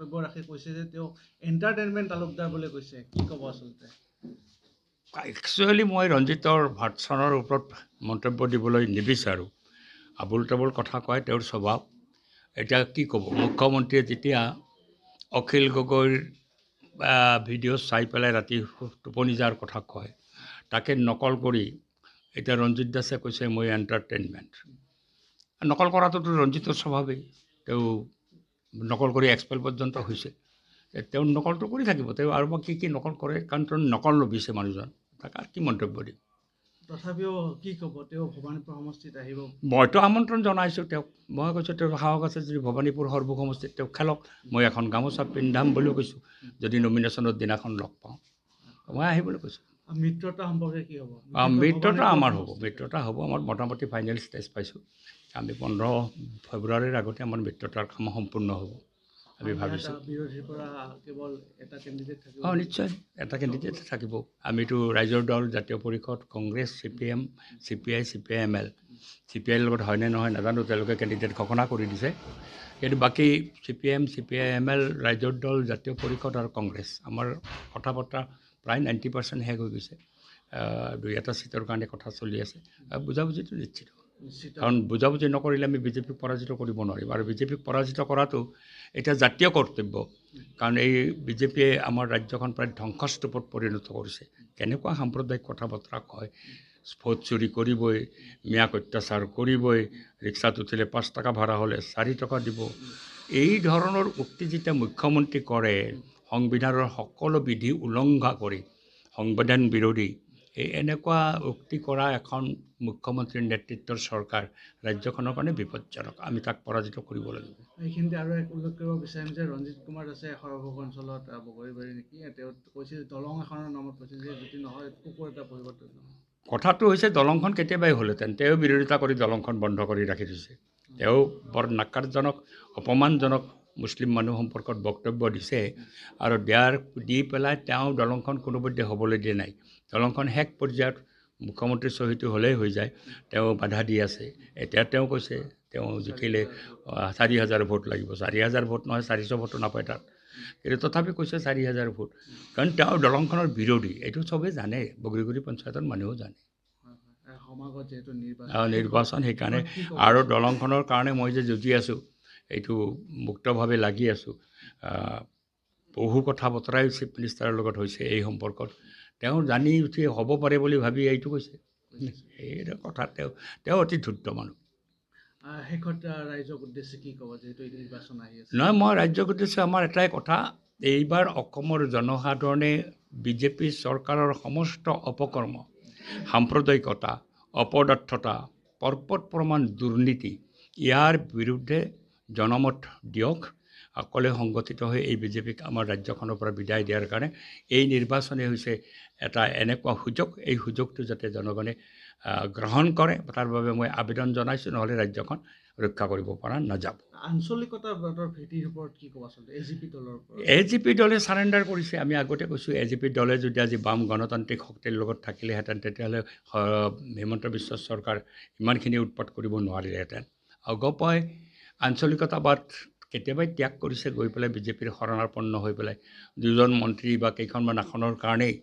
বক্তব্য ৰাখি কৈছে যে তেওঁ এণ্টাৰটেইনমেণ্ট তালুকদাৰ বুলি কৈছে, কি ক'ব আচলতে? একচুৱেলি মই ৰঞ্জিতৰ ভাৰ্চনৰ ওপৰত মন্তব্য দিবলৈ নিবিচাৰোঁ। আবুল তাবুল কথা কয় তেওঁৰ স্বভাৱ। এতিয়া কি ক'ব, মুখ্যমন্ত্ৰীয়ে যেতিয়া অখিল গগৈৰ ভিডিঅ' চাই পেলাই ৰাতি টোপনি যোৱাৰ কথা কয়, তাকে নকল কৰি এতিয়া ৰঞ্জিত দাসে কৈছে মই এণ্টাৰটেইনমেণ্ট। নকল কৰাটোতো ৰঞ্জিতৰ স্বভাৱেই, তেওঁ নকল কৰি এক্সপেল পৰ্যন্ত হৈছে। তেওঁ নকলটো কৰি থাকিব, তেওঁ আৰু বা কি নকল কৰে, কাৰণ তেওঁ নকল লভিছে মানুহজন, তাক আৰু কি মন্তব্য দিম। তথাপিও কি ক'ব, তেওঁ ভৱানীপুৰ সমষ্টিত আহিব? মইতো আমন্ত্ৰণ জনাইছোঁ তেওঁক। মই কৈছোঁ তেওঁৰ সাহস আছে যদি ভৱানীপুৰ সৰ্ব সমষ্টিত তেওঁক খেলক, মই এখন গামোচা পিন্ধাম বুলিও কৈছোঁ, যদি নমিনেশ্যনৰ দিনাখন লগ পাওঁ মই আহিবলৈ কৈছোঁ। মিত্ৰতা সম্পৰ্কে কি হ'ব? মিত্ৰতা আমাৰ হ'ব, মিত্ৰতা হ'ব। আমাৰ মোটামুটি ফাইনেল ষ্টেজ পাইছোঁ। আমি 15 ফেব্ৰুৱাৰীৰ আগতে আমাৰ মিত্ৰতাৰ কাম সম্পূৰ্ণ হ'ব আমি ভাবিছোঁ। বিৰোধীৰ পৰা কেৱল এটা কেণ্ডিডেট থাকিব? নিশ্চয় এটা কেণ্ডিডেট থাকিব। আমিতো ৰাইজৰ দল, জাতীয় পৰিষদ, কংগ্ৰেছ, CPM, CPI, CPIML, CPIৰ লগত হয়নে নহয় নাজানো, তেওঁলোকে কেণ্ডিডেট ঘোষণা কৰি দিছে। কিন্তু বাকী CPM, CPIML, ৰাইজৰ দল, জাতীয় পৰিষদ আৰু কংগ্ৰেছ, আমাৰ কথা বতৰা প্ৰায় 90% শেষ হৈ গৈছে। 2-এটা ছিটৰ কাৰণে কথা চলি আছে। বুজাবুজিটো নিশ্চিত, কাৰণ বুজাবুজি নকৰিলে আমি বিজেপিক পৰাজিত কৰিব নোৱাৰিম। আৰু বিজেপিক পৰাজিত কৰাটো এতিয়া জাতীয় কৰ্তব্য, কাৰণ এই বিজেপিয়ে আমাৰ ৰাজ্যখন প্ৰায় ধ্বংসস্তূপত পৰিণত কৰিছে। কেনেকুৱা সাম্প্ৰদায়িক কথা বতৰা কয়, ভোট চুৰি কৰিবই, মিয়াক অত্যাচাৰ কৰিবই, ৰিক্সাত উঠিলে 5 টকা ভাড়া হ'লে 4 টকা দিব, এই ধৰণৰ উক্তি যেতিয়া মুখ্যমন্ত্ৰী কৰে, সংবিধানৰ সকলো বিধি উলংঘা কৰি, সংবিধান বিৰোধী এনেকুৱা উক্তি কৰা এখন মুখ্যমন্ত্ৰীৰ নেতৃত্বৰ চৰকাৰ ৰাজ্যখনৰ কাৰণে বিপদজনক। আমি তাক পৰাজিত কৰিব লাগিব। এইখিনিতে আৰু এক উল্লেখ কৰিব বিচাৰিম যে ৰঞ্জিত কুমাৰ দাসে সৰভোগ অঞ্চলত বগৰীবাৰী নেকি, তেওঁ কৈছিল দলং এখনৰ নামত কৈছিল যে যদি নহয় কুকুৰ এটা পৰিৱৰ্তন নহয়। কথাটো হৈছে দলংখন কেতিয়াবাই হ'লহেঁতেন, তেওঁ বিৰোধিতা কৰি দলংখন বন্ধ কৰি ৰাখি দিছে। তেওঁ বৰ নাকাৰজনক, অপমানজনক মুছলিম মানুহ সম্পৰ্কত বক্তব্য দিছে, আৰু দি পেলাই তেওঁ দলংখন কোনোপধ্যে হ'বলৈ দিয়া নাই। দলংখন শেষ পৰ্যায়ত মুখ্যমন্ত্ৰীৰ চহীটো হ'লেই হৈ যায়, তেওঁ বাধা দি আছে। এতিয়া তেওঁ কৈছে তেওঁ জিকিলে 4000 ভোট লাগিব, 4000 ভোট নহয় 400 ভোটো নাপায় তাত, কিন্তু তথাপি কৈছে 4000 ভোট, কাৰণ তেওঁ দলংখনৰ বিৰোধী। এইটো চবেই জানে, বগৰীগুৰি পঞ্চায়তৰ মানুহেও জানে। সমাগত যিহেতু নিৰ্বাচন সেইকাৰণে, আৰু দলংখনৰ কাৰণে মই যে যুঁজি আছোঁ, এইটো মুক্তভাৱে লাগি আছোঁ। বহু কথা বতৰাই চিফ মিনিষ্টাৰৰ লগত হৈছে এই সম্পৰ্কত, তেওঁ জানি উঠি হ'ব পাৰে বুলি ভাবি এইটো কৈছে। এই কথা তেওঁ অতি ধূৰ্ত মানুহ। শেষত ৰাইজক উদ্দেশ্যে কি ক'ব, যিহেতু নিৰ্বাচন আহি আছে? নহয়, মই ৰাজ্যক উদ্দেশ্যে আমাৰ এটাই কথা, এইবাৰ অসমৰ জনসাধাৰণে বিজেপি চৰকাৰৰ সমস্ত অপকৰ্ম, সাম্প্ৰদায়িকতা, অপদাৰ্থতা, পৰ্বত প্ৰমাণ দুৰ্নীতি, ইয়াৰ বিৰুদ্ধে জনমত দিয়ক। অকলে সংগঠিত হৈ এই বিজেপিক আমাৰ ৰাজ্যখনৰ পৰা বিদায় দিয়াৰ কাৰণে এই নিৰ্বাচনে হৈছে এটা এনেকুৱা সুযোগ, এই সুযোগটো যাতে জনগণে গ্ৰহণ কৰে, তাৰ বাবে মই আবেদন জনাইছোঁ, নহ'লে ৰাজ্যখন ৰক্ষা কৰিব পৰা নাযাব। আঞ্চলিকতাৰ ভেটিৰ ওপৰত কি ক'ব আচলতে AGP দলৰ ওপৰত? AGP দলে চাৰেণ্ডাৰ কৰিছে। আমি আগতে কৈছোঁ AGP দলে যদি আজি বাম গণতান্ত্ৰিক শক্তিৰ লগত থাকিলেহেঁতেন, তেতিয়াহ'লে হিমন্ত বিশ্ব চৰকাৰ ইমানখিনি উৎপাত কৰিব নোৱাৰিলেহেঁতেন। অগপই আঞ্চলিকতাবাদ কেতিয়াবাই ত্যাগ কৰিছে, গৈ পেলাই বিজেপিৰ শৰণাপন্ন হৈ পেলাই 2জন মন্ত্ৰী বা কেইখনমান আসনৰ কাৰণেই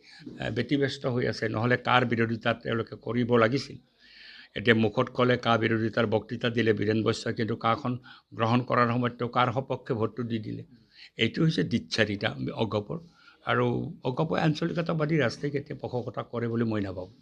ব্যতিব্যস্ত হৈ আছে, নহ'লে কাৰ বিৰোধিতা তেওঁলোকে কৰিব লাগিছিল। এতিয়া মুখত ক'লে কা বিৰোধিতাৰ বক্তৃতা দিলে বীৰেন বৈশ্যই, কিন্তু কাখন গ্ৰহণ কৰাৰ সময়ত তেওঁ কাৰ সপক্ষে ভোটটো দি দিলে। এইটো হৈছে দিচ্ছাৰিতা অগপৰ, আৰু অগপই আঞ্চলিকতাবাদী ৰাজনীতি কেতিয়া পোষকতা কৰে বুলি মই নাভাবোঁ।